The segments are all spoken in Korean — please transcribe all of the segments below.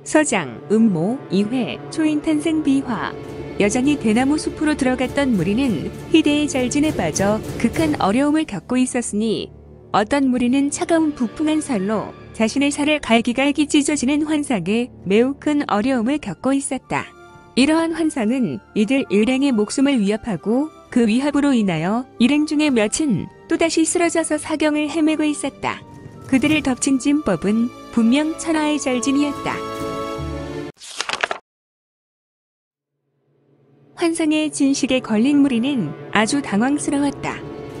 서장, 음모, 이회, 초인탄생 비화. 여전히 대나무 숲으로 들어갔던 무리는 희대의 절진에 빠져 극한 어려움을 겪고 있었으니 어떤 무리는 차가운 부풍한 살로 자신의 살을 갈기갈기 찢어지는 환상에 매우 큰 어려움을 겪고 있었다. 이러한 환상은 이들 일행의 목숨을 위협하고 그 위협으로 인하여 일행 중에 몇은 또다시 쓰러져서 사경을 헤매고 있었다. 그들을 덮친 찜법은 분명 천하의 절진이었다. 환상의 진식에 걸린 무리는 아주 당황스러웠다.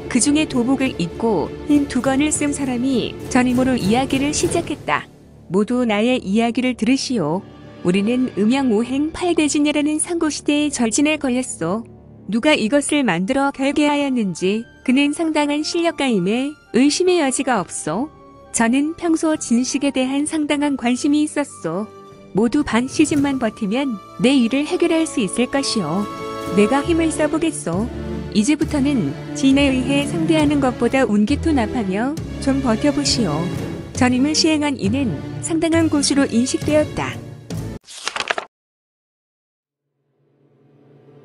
그 중에 도복을 입고 흰 두건을 쓴 사람이 전임으로 이야기를 시작했다. 모두 나의 이야기를 들으시오. 우리는 음양오행 8대진이라는 상고시대의 절진에 걸렸소. 누가 이것을 만들어 결계하였는지 그는 상당한 실력가임에 의심의 여지가 없소. 저는 평소 진식에 대한 상당한 관심이 있었소. 모두 반 시즌만 버티면 내 일을 해결할 수 있을 것이오. 내가 힘을 써보겠소. 이제부터는 진에 의해 상대하는 것보다 운기투납하며 좀 버텨보시오. 전임을 시행한 이는 상당한 고수로 인식되었다.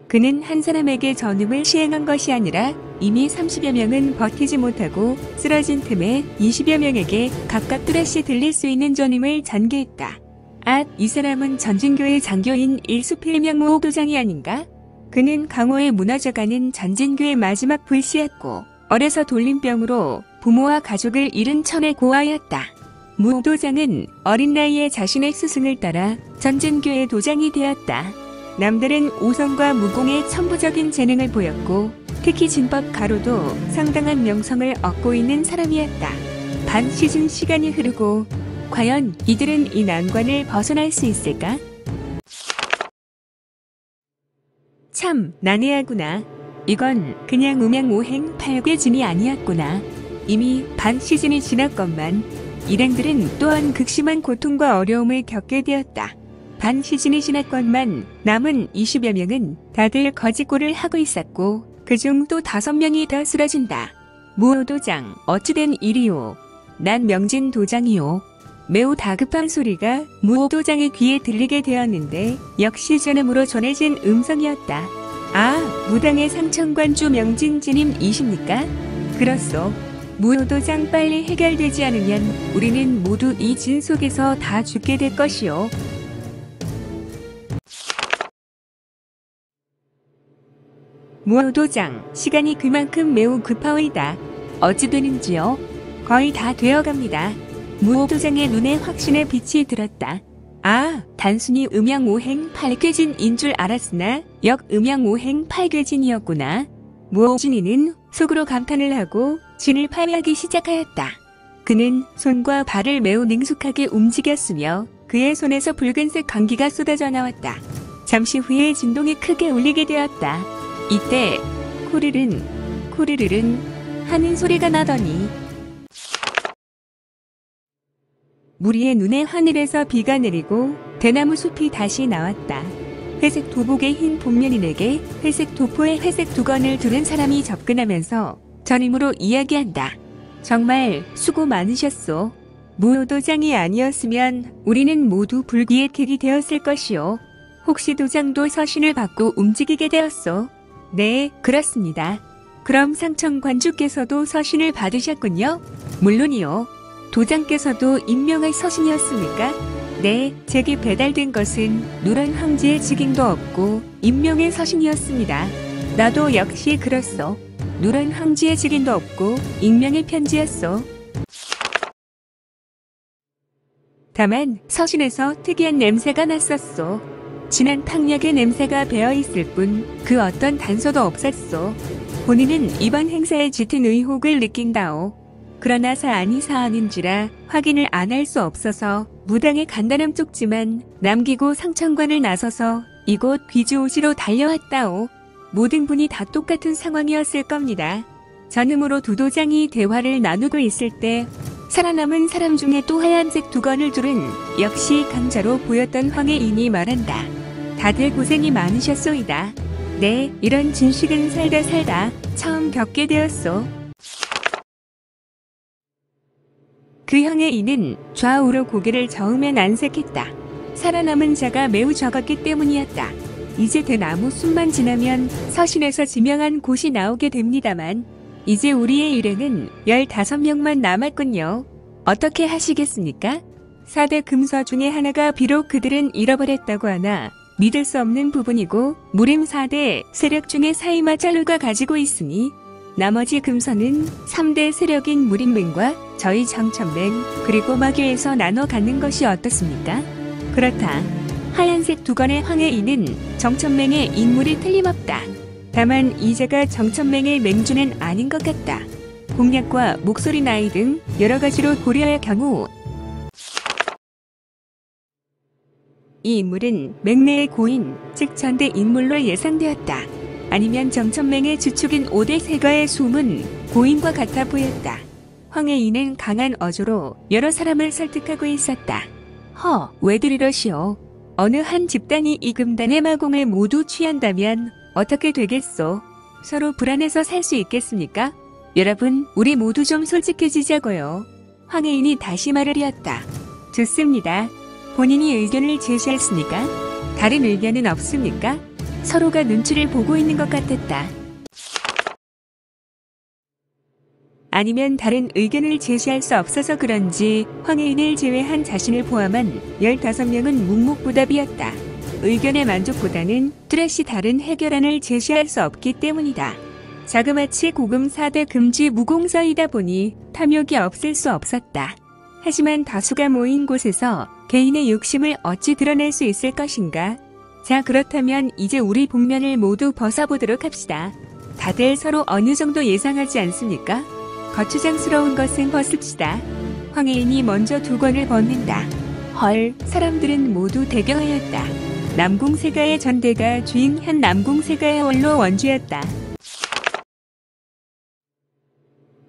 그는 한 사람에게 전임을 시행한 것이 아니라 이미 30여 명은 버티지 못하고 쓰러진 틈에 20여 명에게 각각 뚜렷이 들릴 수 있는 전임을 전개했다. 아, 이 사람은 전진교의 장교인 일수필명 무옥도장이 아닌가? 그는 강호에 무너져가는 전진교의 마지막 불씨였고 어려서 돌림병으로 부모와 가족을 잃은 천의 고아였다. 무옥도장은 어린 나이에 자신의 스승을 따라 전진교의 도장이 되었다. 남들은 오성과 무공의 천부적인 재능을 보였고 특히 진법 가로도 상당한 명성을 얻고 있는 사람이었다. 반 시즌 시간이 흐르고 과연 이들은 이 난관을 벗어날 수 있을까? 참 난해하구나. 이건 그냥 음양오행 8괴진이 아니었구나. 이미 반 시즌이 지났건만 일행들은 또한 극심한 고통과 어려움을 겪게 되었다. 반 시즌이 지났건만 남은 20여 명은 다들 거짓골을 하고 있었고 그중 또 5명이 더 쓰러진다. 무오도장, 어찌된 일이오. 난 명진 도장이오. 매우 다급한 소리가 무오도장의 귀에 들리게 되었는데 역시 전음으로 전해진 음성이었다. 아, 무당의 상천관주 명진진임이십니까? 그렇소. 무오도장 빨리 해결되지 않으면 우리는 모두 이 진 속에서 다 죽게 될 것이오. 무오도장, 시간이 그만큼 매우 급하오이다. 어찌 되는지요? 거의 다 되어갑니다. 무오도장의 눈에 확신의 빛이 들었다. 아, 단순히 음양오행 8괴진인 줄 알았으나 역음양오행 8괴진이었구나. 무오진이는 속으로 감탄을 하고 진을 파괴하기 시작하였다. 그는 손과 발을 매우 능숙하게 움직였으며 그의 손에서 붉은색 광기가 쏟아져 나왔다. 잠시 후에 진동이 크게 울리게 되었다. 이때 코르른 하는 소리가 나더니 무리의 눈에 하늘에서 비가 내리고 대나무 숲이 다시 나왔다. 회색 도복의 흰 복면인에게 회색 도포에 회색 두건을 두른 사람이 접근하면서 전임으로 이야기한다. 정말 수고 많으셨소. 무오도장이 아니었으면 우리는 모두 불기의 객이 되었을 것이오. 혹시 도장도 서신을 받고 움직이게 되었소? 네, 그렇습니다. 그럼 상천관주께서도 서신을 받으셨군요? 물론이요. 도장께서도 임명할 서신이었습니까? 네, 제게 배달된 것은 누런 황제의 직인도 없고 임명의 서신이었습니다. 나도 역시 그렇소. 누런 황제의 직인도 없고 익명의 편지였소. 다만 서신에서 특이한 냄새가 났었소. 진한 탕약의 냄새가 배어있을 뿐 그 어떤 단서도 없었소. 본인은 이번 행사에 짙은 의혹을 느낀다오. 그러나 사안이 사안인지라 확인을 안 할 수 없어서 무당의 간단함 쪽지만 남기고 상천관을 나서서 이곳 귀주오지로 달려왔다오. 모든 분이 다 똑같은 상황이었을 겁니다. 전음으로 두 도장이 대화를 나누고 있을 때 살아남은 사람 중에 또 하얀색 두건을 두른 역시 강자로 보였던 황해인이 말한다. 다들 고생이 많으셨소이다. 네, 이런 진식은 살다 처음 겪게 되었소. 그 황해인은 좌우로 고개를 저으며 난색했다. 살아남은 자가 매우 적었기 때문이었다. 이제 대나무 숲만 지나면 서신에서 지명한 곳이 나오게 됩니다만 이제 우리의 일행은 15명만 남았군요. 어떻게 하시겠습니까? 4대 금서 중에 하나가 비록 그들은 잃어버렸다고 하나 믿을 수 없는 부분이고 무림 4대 세력 중에 사이마 짤루가 가지고 있으니 나머지 금서는 3대 세력인 무림맹과 저희 정천맹 그리고 마교에서 나눠 갖는 것이 어떻습니까? 그렇다. 하얀색 두건의 황해인은 정천맹의 인물이 틀림없다. 다만 이자가 정천맹의 맹주는 아닌 것 같다. 공략과 목소리 나이 등 여러 가지로 고려할 경우 이 인물은 맹내의 고인, 즉 전대 인물로 예상되었다. 아니면 정천맹의 주축인 5대 세가의 숨은 고인과 같아 보였다. 황해인은 강한 어조로 여러 사람을 설득하고 있었다. 왜들 이러시오? 어느 한 집단이 이 금단의 마공을 모두 취한다면 어떻게 되겠소? 서로 불안해서 살 수 있겠습니까? 여러분, 우리 모두 좀 솔직해지자고요. 황해인이 다시 말을 이었다. 좋습니다. 본인이 의견을 제시했으니까 다른 의견은 없습니까? 서로가 눈치를 보고 있는 것 같았다. 아니면 다른 의견을 제시할 수 없어서 그런지 황해인을 제외한 자신을 포함한 15명은 묵묵부답이었다. 의견의 만족보다는 뚜렷이 다른 해결안을 제시할 수 없기 때문이다. 자그마치 고금 4대 금지 무공서이다 보니 탐욕이 없을 수 없었다. 하지만 다수가 모인 곳에서 개인의 욕심을 어찌 드러낼 수 있을 것인가? 자, 그렇다면 이제 우리 복면을 모두 벗어보도록 합시다. 다들 서로 어느 정도 예상하지 않습니까? 거추장스러운 것은 벗읍시다. 황해인이 먼저 두건을 벗는다. 헐, 사람들은 모두 대경하였다. 남궁세가의 전대가 주인 현 남궁세가의 원로 원주였다.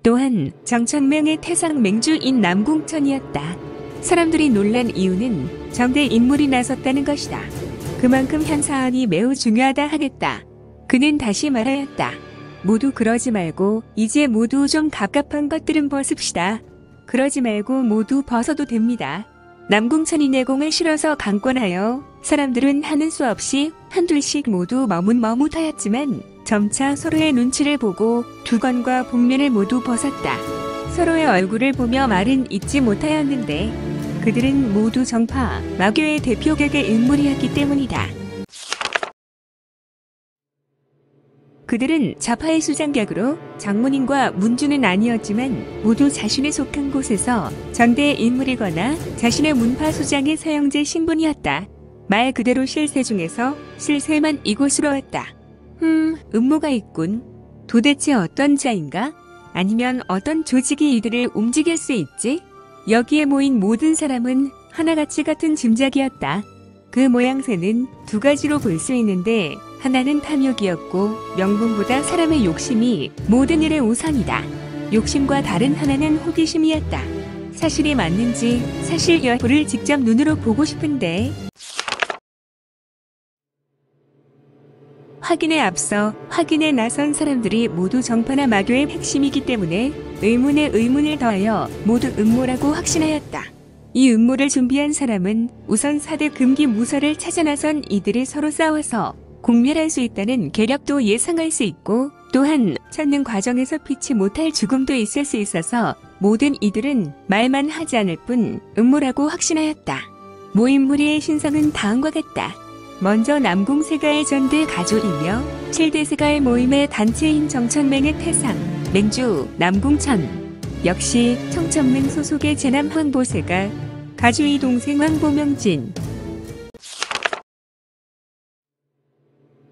또한 정천맹의 태상 맹주인 남궁천이었다. 사람들이 놀란 이유는 정대 인물이 나섰다는 것이다. 그만큼 현 사안이 매우 중요하다 하겠다. 그는 다시 말하였다. 모두 그러지 말고 이제 모두 좀 갑갑한 것들은 벗읍시다. 그러지 말고 모두 벗어도 됩니다. 남궁천이 내공을 실어서 강권하여 사람들은 하는 수 없이 한둘씩 모두 머뭇머뭇하였지만 점차 서로의 눈치를 보고 두건과 복면을 모두 벗었다. 서로의 얼굴을 보며 말은 잊지 못하였는데 그들은 모두 정파, 마교의 대표격의 인물이었기 때문이다. 그들은 좌파의 수장격으로 장문인과 문주는 아니었지만 모두 자신의 속한 곳에서 전대의 인물이거나 자신의 문파 수장의 사형제 신분이었다. 말 그대로 실세 중에서 실세만 이곳으로 왔다. 음모가 있군. 도대체 어떤 자인가? 아니면 어떤 조직이 이들을 움직일 수 있지? 여기에 모인 모든 사람은 하나같이 같은 짐작이었다. 그 모양새는 두 가지로 볼 수 있는데 하나는 탐욕이었고 명분보다 사람의 욕심이 모든 일의 우선이다. 욕심과 다른 하나는 호기심이었다. 사실이 맞는지 사실 여부를 직접 눈으로 보고 싶은데 확인에 앞서 확인에 나선 사람들이 모두 정파나 마교의 핵심이기 때문에 의문에 의문을 더하여 모두 음모라고 확신하였다. 이 음모를 준비한 사람은 우선 4대 금기 무서를 찾아 나선 이들이 서로 싸워서 공멸할 수 있다는 계략도 예상할 수 있고 또한 찾는 과정에서 피치 못할 죽음도 있을 수 있어서 모든 이들은 말만 하지 않을 뿐 음모라고 확신하였다. 모인 무리의 신상은 다음과 같다. 먼저 남궁세가의 전대 가족이며 7대 세가의 모임의 단체인 정천맹의 태상, 맹주, 남궁천. 역시 정천맹 소속의 제남 황보세가, 가주의 동생 황보명진.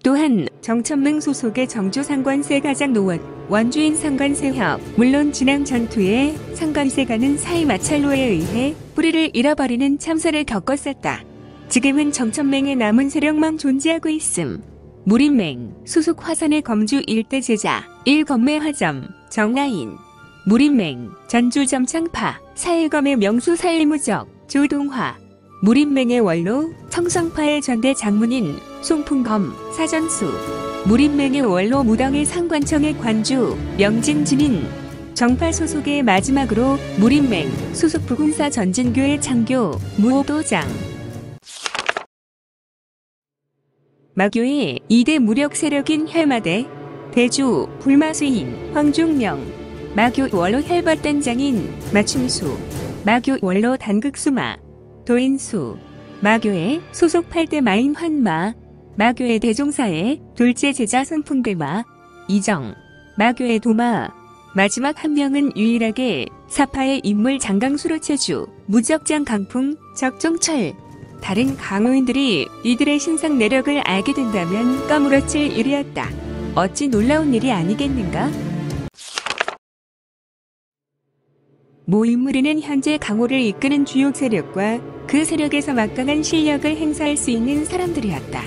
또한 정천맹 소속의 정주상관세 가장 노원, 원주인 상관세협, 물론 진앙 전투에 상관세가는 사이 마찰로에 의해 뿌리를 잃어버리는 참사를 겪었었다. 지금은 정천맹의 남은 세력만 존재하고 있음. 무림맹, 소속 화산의 검주 일대 제자, 일검매 화점, 정라인. 무림맹, 전주점 창파, 사일검의 명수 사일무적, 조동화. 무림맹의 원로, 청성파의 전대 장문인, 송풍검, 사전수. 무림맹의 원로 무당의 상관청의 관주, 명진진인. 정파 소속의 마지막으로 무림맹, 소속 부군사 전진교의 창교, 무오도장. 마교의 2대 무력 세력인 혈마대, 대주, 불마수인, 황중명, 마교 원로 혈벌단장인 마충수, 마교 원로 단극수마, 도인수, 마교의 소속 8대 마인 환마, 마교의 대종사의 둘째 제자 손풍대마, 이정, 마교의 도마, 마지막 한 명은 유일하게 사파의 인물 장강수로 체주, 무적장 강풍, 적종철. 다른 강호인들이 이들의 신상 내력을 알게 된다면 까무러칠 일이었다. 어찌 놀라운 일이 아니겠는가? 모인무리는 현재 강호를 이끄는 주요 세력과 그 세력에서 막강한 실력을 행사할 수 있는 사람들이었다.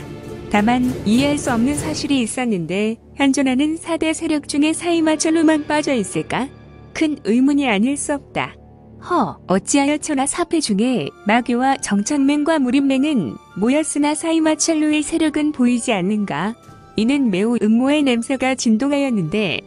다만 이해할 수 없는 사실이 있었는데 현존하는 4대 세력 중에 사이마철로만 빠져 있을까? 큰 의문이 아닐 수 없다. 어찌하여 천하 4패 중에 마교와 정천맹과 무림맹은 모였으나 사이마철로의 세력은 보이지 않는가? 이는 매우 음모의 냄새가 진동하였는데